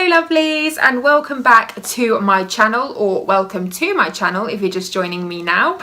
Hello lovelies, and welcome back to my channel, or welcome to my channel if you're just joining me now.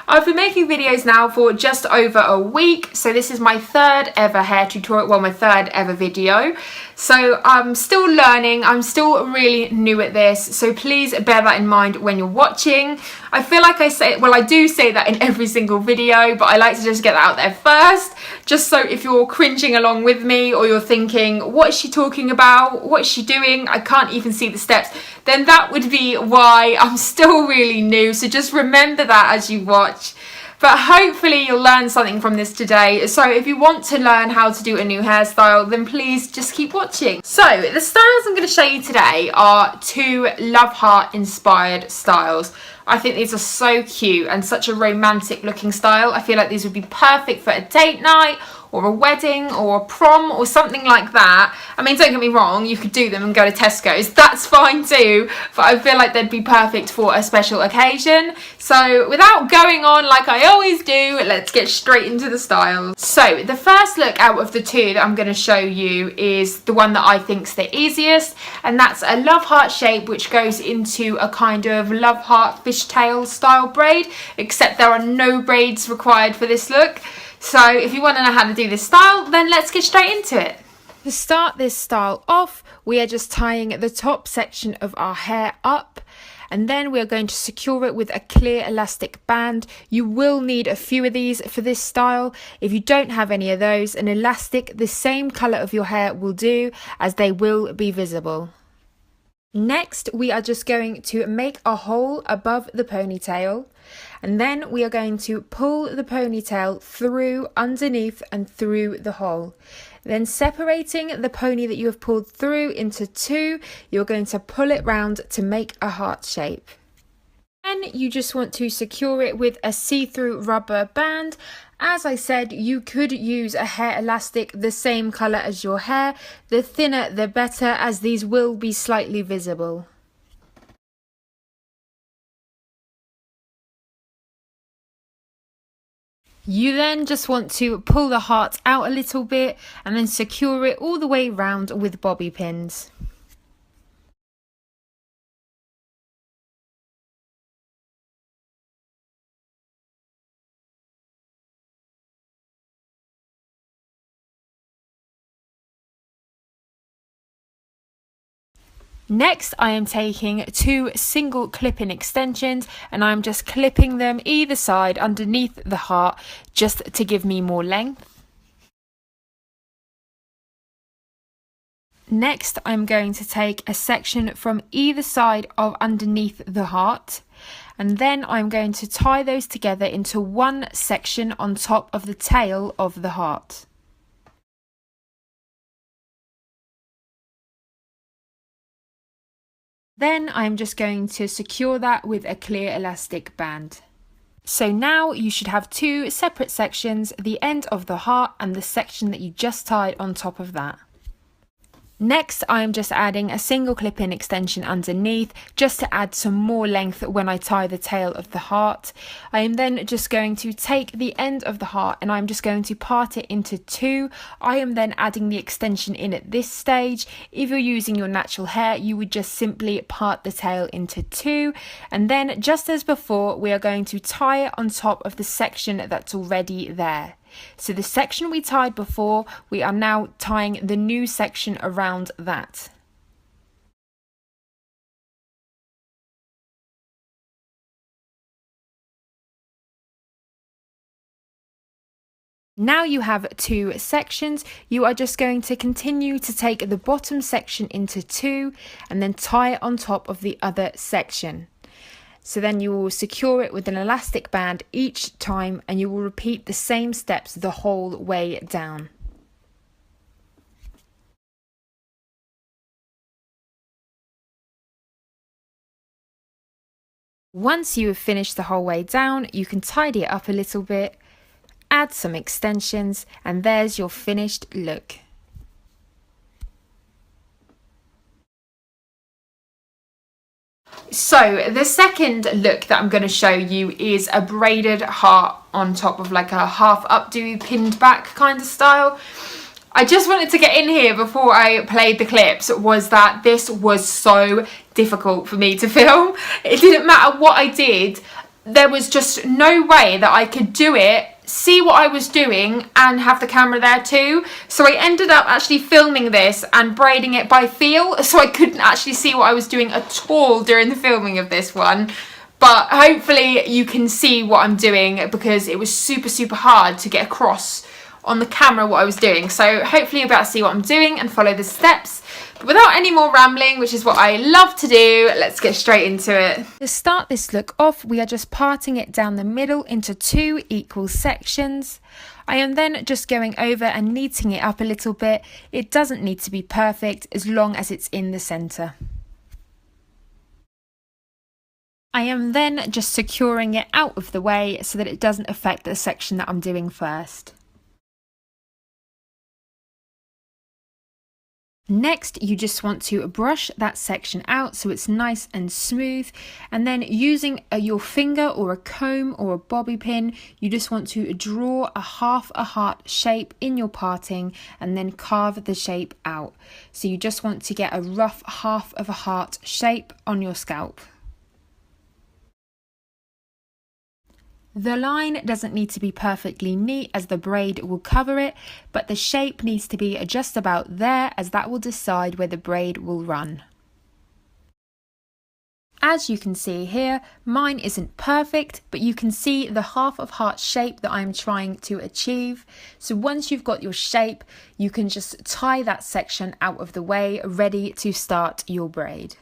I've been making videos now for just over a week, so this is my third ever hair tutorial, well, my third ever video. So I'm still learning, I'm still really new at this, so please bear that in mind when you're watching. I feel like I say, well, I do say that in every single video, but I like to just get that out there first, just so if you're cringing along with me or you're thinking, what is she talking about? What is she doing? I can't even see the steps. Then that would be why I'm still really new. So just remember that as you watch. But hopefully you'll learn something from this today. So if you want to learn how to do a new hairstyle, then please just keep watching. So the styles I'm going to show you today are two Love Heart inspired styles. I think these are so cute and such a romantic looking style. I feel like these would be perfect for a date night or a wedding or a prom or something like that. I mean, don't get me wrong, you could do them and go to Tesco's, that's fine too, but I feel like they'd be perfect for a special occasion. So without going on like I always do, let's get straight into the styles. So the first look out of the two that I'm going to show you is the one that I think's the easiest, and that's a Love Heart shape which goes into a kind of Love Heart fishtail style braid, except there are no braids required for this look. So if you want to know how to do this style, then let's get straight into it. To start this style off, we are just tying the top section of our hair up, and then we are going to secure it with a clear elastic band. You will need a few of these for this style. If you don't have any of those, an elastic the same colour of your hair will do, as they will be visible. Next, we are just going to make a hole above the ponytail, and then we are going to pull the ponytail through underneath and through the hole. Then separating the pony that you have pulled through into two, you're going to pull it round to make a heart shape. Then you just want to secure it with a see-through rubber band. As I said, you could use a hair elastic the same colour as your hair. The thinner the better, as these will be slightly visible. You then just want to pull the heart out a little bit and then secure it all the way round with bobby pins. Next, I am taking two single clip-in extensions and I'm just clipping them either side underneath the heart just to give me more length. Next, I'm going to take a section from either side of underneath the heart, and then I'm going to tie those together into one section on top of the tail of the heart. Then I'm just going to secure that with a clear elastic band. So now you should have two separate sections, the end of the heart and the section that you just tied on top of that. Next, I'm just adding a single clip-in extension underneath just to add some more length when I tie the tail of the heart. I am then just going to take the end of the heart and I'm just going to part it into two. I am then adding the extension in at this stage. If you're using your natural hair, you would just simply part the tail into two. And then, just as before, we are going to tie it on top of the section that's already there. So the section we tied before, we are now tying the new section around that. Now you have two sections, you are just going to continue to take the bottom section into two and then tie it on top of the other section. So then you will secure it with an elastic band each time and you will repeat the same steps the whole way down. Once you have finished the whole way down, you can tidy it up a little bit, add some extensions, and there's your finished look. So the second look that I'm going to show you is a braided heart on top of like a half updo pinned back kind of style. I just wanted to get in here before I played the clips, was that this was so difficult for me to film. It didn't matter what I did. There was just no way that I could do it, see what I was doing and have the camera there too. So I ended up actually filming this and braiding it by feel, so I couldn't actually see what I was doing at all during the filming of this one. But hopefully you can see what I'm doing, because it was super hard to get across on the camera what I was doing. So hopefully you'll be able to see what I'm doing and follow the steps. But without any more rambling, which is what I love to do, let's get straight into it. To start this look off, we are just parting it down the middle into 2 equal sections. I am then just going over and kneading it up a little bit. It doesn't need to be perfect as long as it's in the centre. I am then just securing it out of the way so that it doesn't affect the section that I'm doing first. Next, you just want to brush that section out so it's nice and smooth, and then using your finger or a comb or a bobby pin, you just want to draw a half a heart shape in your parting and then carve the shape out. So you just want to get a rough half of a heart shape on your scalp. The line doesn't need to be perfectly neat as the braid will cover it, but the shape needs to be just about there, as that will decide where the braid will run. As you can see here, mine isn't perfect, but you can see the half of heart shape that I'm trying to achieve. So once you've got your shape, you can just tie that section out of the way, ready to start your braid.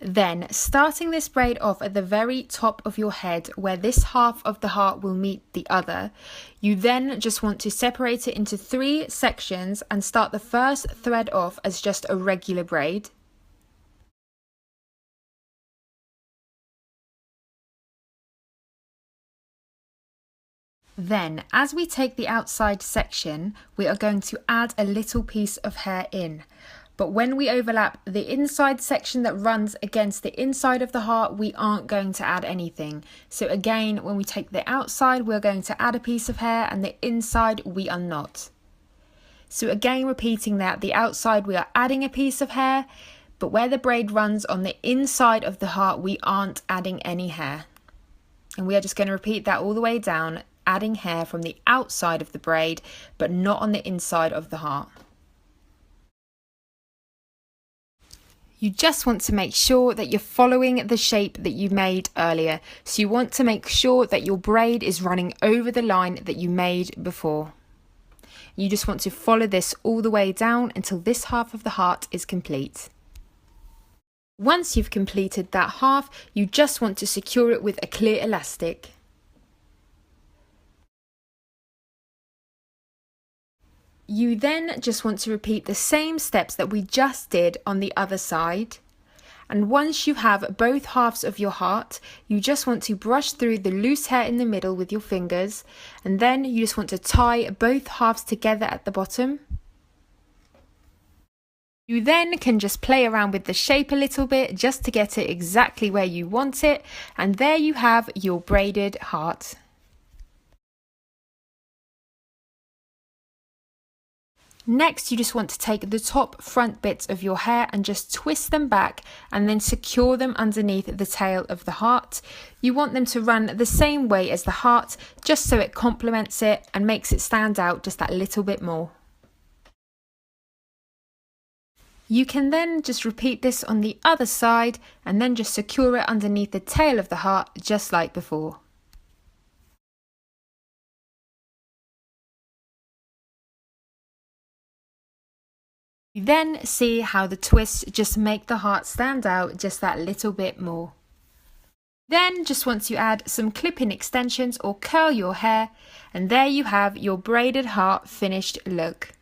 Then, starting this braid off at the very top of your head, where this half of the heart will meet the other, you then just want to separate it into 3 sections and start the first thread off as just a regular braid. Then, as we take the outside section, we are going to add a little piece of hair in. But when we overlap the inside section that runs against the inside of the heart, we aren't going to add anything. So again, when we take the outside, we're going to add a piece of hair, and the inside we are not. So again, repeating that, the outside we are adding a piece of hair, but where the braid runs on the inside of the heart, we aren't adding any hair. And we are just going to repeat that all the way down, adding hair from the outside of the braid, but not on the inside of the heart. You just want to make sure that you're following the shape that you made earlier. So you want to make sure that your braid is running over the line that you made before. You just want to follow this all the way down until this half of the heart is complete. Once you've completed that half, you just want to secure it with a clear elastic. You then just want to repeat the same steps that we just did on the other side. And once you have both halves of your heart, you just want to brush through the loose hair in the middle with your fingers, and then you just want to tie both halves together at the bottom. You then can just play around with the shape a little bit just to get it exactly where you want it, and there you have your braided heart. Next, you just want to take the top front bits of your hair and just twist them back and then secure them underneath the tail of the heart. You want them to run the same way as the heart, just so it complements it and makes it stand out just that little bit more. You can then just repeat this on the other side and then just secure it underneath the tail of the heart, just like before. You then see how the twists just make the heart stand out just that little bit more. Then just want to add some clip-in extensions or curl your hair, and there you have your braided heart finished look.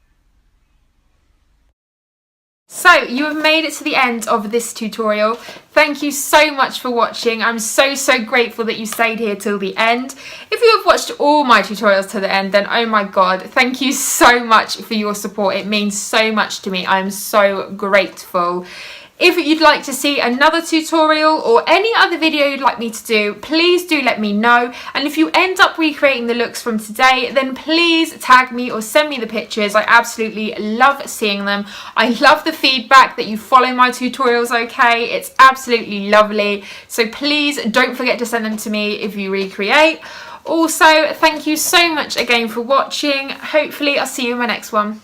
So you have made it to the end of this tutorial. Thank you so much for watching. I'm so grateful that you stayed here till the end. If you have watched all my tutorials to the end, then oh my god, thank you so much for your support. It means so much to me. I'm so grateful. If you'd like to see another tutorial or any other video you'd like me to do, please do let me know. And if you end up recreating the looks from today, then please tag me or send me the pictures. I absolutely love seeing them. I love the feedback that you follow my tutorials okay. It's absolutely lovely. So please don't forget to send them to me if you recreate. Also, thank you so much again for watching. Hopefully I'll see you in my next one.